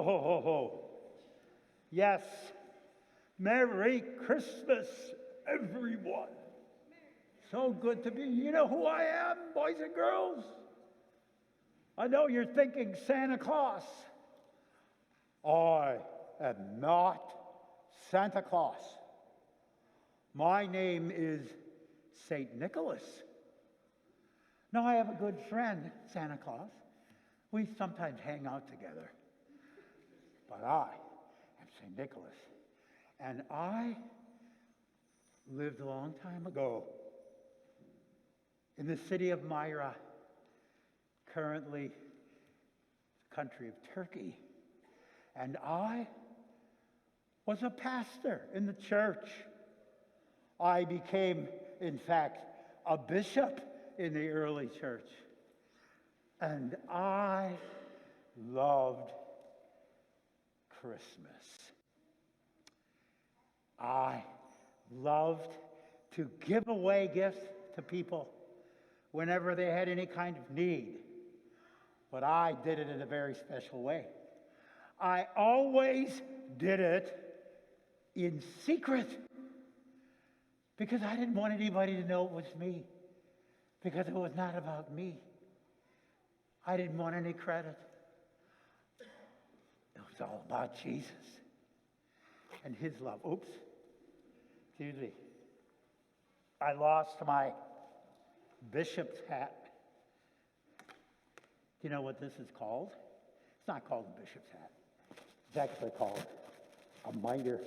ho, ho, ho. Yes. Merry Christmas, everyone. So good to be. You know who I am, boys and girls? I know you're thinking Santa Claus. I am not Santa Claus. My name is St. Nicholas. Now, I have a good friend, Santa Claus. We sometimes hang out together. But I am St. Nicholas. And I lived a long time ago in the city of Myra, currently the country of Turkey. And I was a pastor in the church. I became, in fact, a bishop in the early church. And I loved Christmas. I loved to give away gifts to people whenever they had any kind of need. But I did it in a very special way. I always did it in secret because I didn't want anybody to know it was me, because it was not about me. I didn't want any credit. It was all about Jesus and his love. Oops. Excuse me. I lost my bishop's hat. Do you know what this is called? It's not called a bishop's hat. It's actually called a mitre.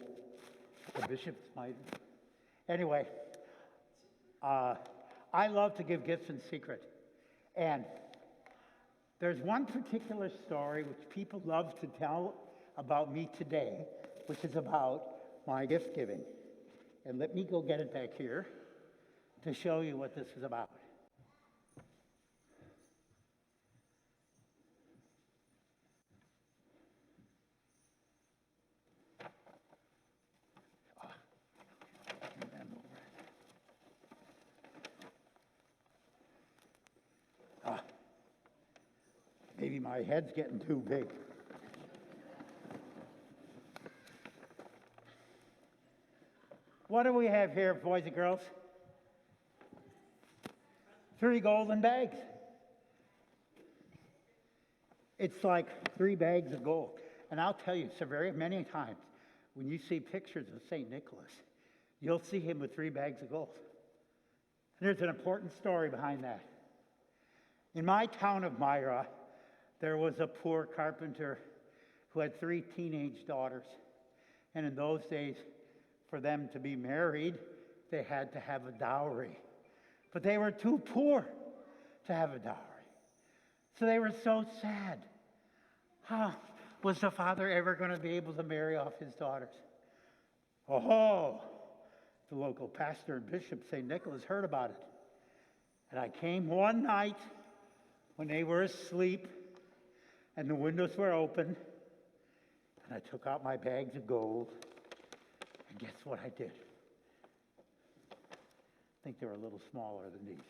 A bishop's mitre. Anyway, I love to give gifts in secret. And there's one particular story which people love to tell about me today, which is about my gift giving. And let me go get it back here to show you what this is about. Maybe my head's getting too big. What do we have here, boys and girls? 3 golden bags. It's like 3 bags of gold. And I'll tell you, so very many times, when you see pictures of St. Nicholas, you'll see him with 3 bags of gold. And there's an important story behind that. In my town of Myra, there was a poor carpenter who had 3 teenage daughters. And in those days, for them to be married, they had to have a dowry. But they were too poor to have a dowry. So they were so sad. How was the father ever going to be able to marry off his daughters? Oh, the local pastor and bishop, St. Nicholas, heard about it. And I came one night when they were asleep and the windows were open, and I took out my bags of gold, and guess what I did? I think they were a little smaller than these.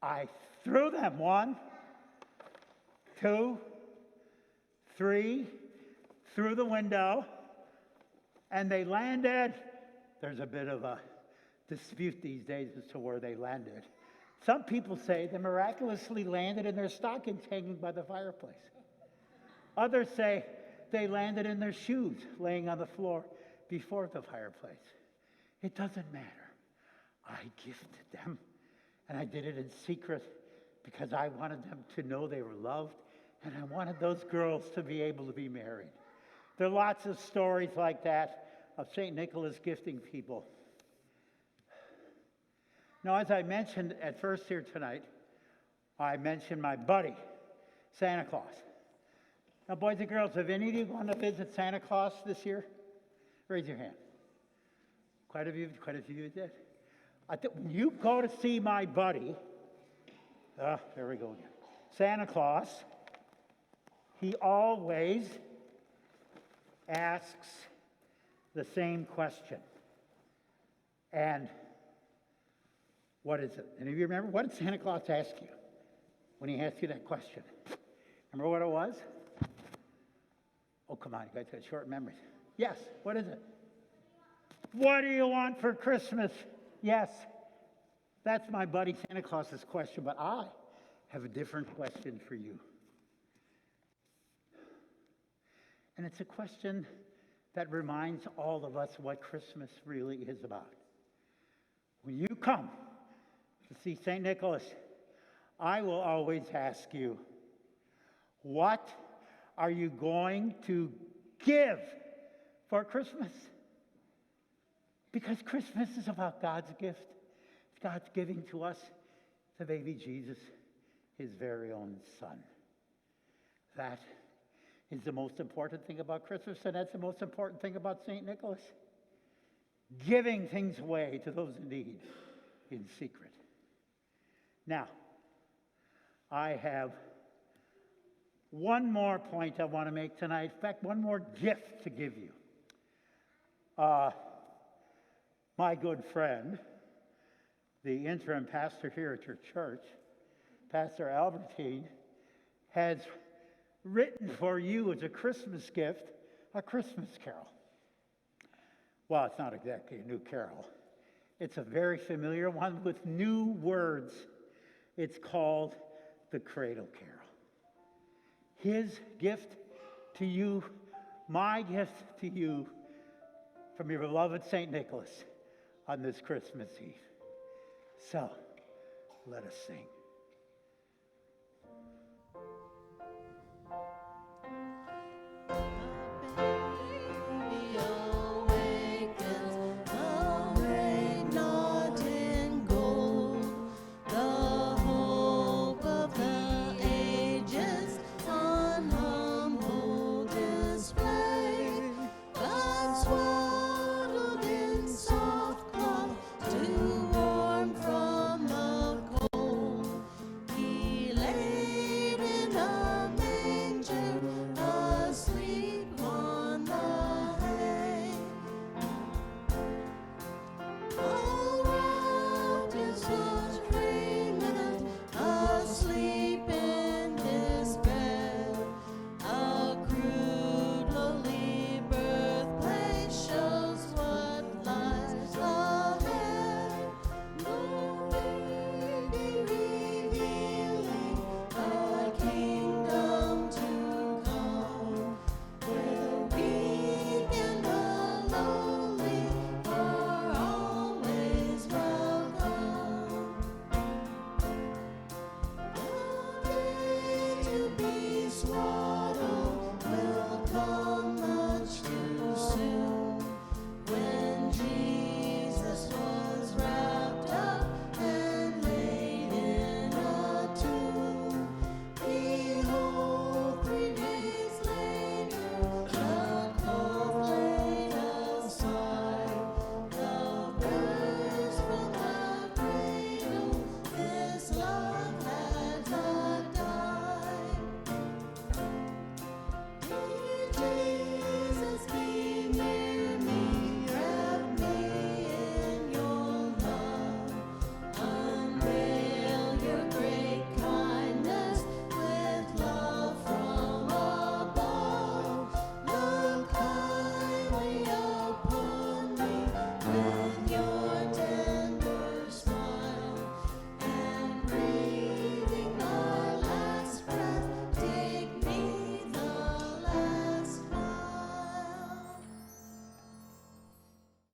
I threw them 1, 2, 3, through the window, and they landed. There's a bit of a dispute these days as to where they landed. Some people say they miraculously landed in their stockings hanging by the fireplace. Others say they landed in their shoes laying on the floor before the fireplace. It doesn't matter. I gifted them, and I did it in secret because I wanted them to know they were loved, and I wanted those girls to be able to be married. There are lots of stories like that of St. Nicholas gifting people. Now, as I mentioned at first here tonight, I mentioned my buddy, Santa Claus. Now, boys and girls, have any of you gone to visit Santa Claus this year? Raise your hand. Quite a few of you did. When you go to see my buddy, there we go again, Santa Claus, he always asks the same question. And what is it? Any of you remember? What did Santa Claus ask you when he asked you that question? Remember what it was? come on, you guys got short memories. Yes, what is it? What do you want for Christmas? Yes, that's my buddy Santa Claus's question, but I have a different question for you. And it's a question that reminds all of us what Christmas really is about. When you come to see St. Nicholas, I will always ask you, what are you going to give for Christmas? Because Christmas is about God's gift. It's God's giving to us the baby Jesus, his very own son. That is the most important thing about Christmas, and that's the most important thing about St. Nicholas. Giving things away to those in need in secret. Now, I have one more point I want to make tonight. In fact, one more gift to give you. My good friend, the interim pastor here at your church, Pastor Albertin, has written for you as a Christmas gift a Christmas carol. Well, it's not exactly a new carol. It's a very familiar one with new words. It's called the Cradle Carol. His gift to you, my gift to you, from your beloved St. Nicholas on this Christmas Eve. So, let us sing. That's why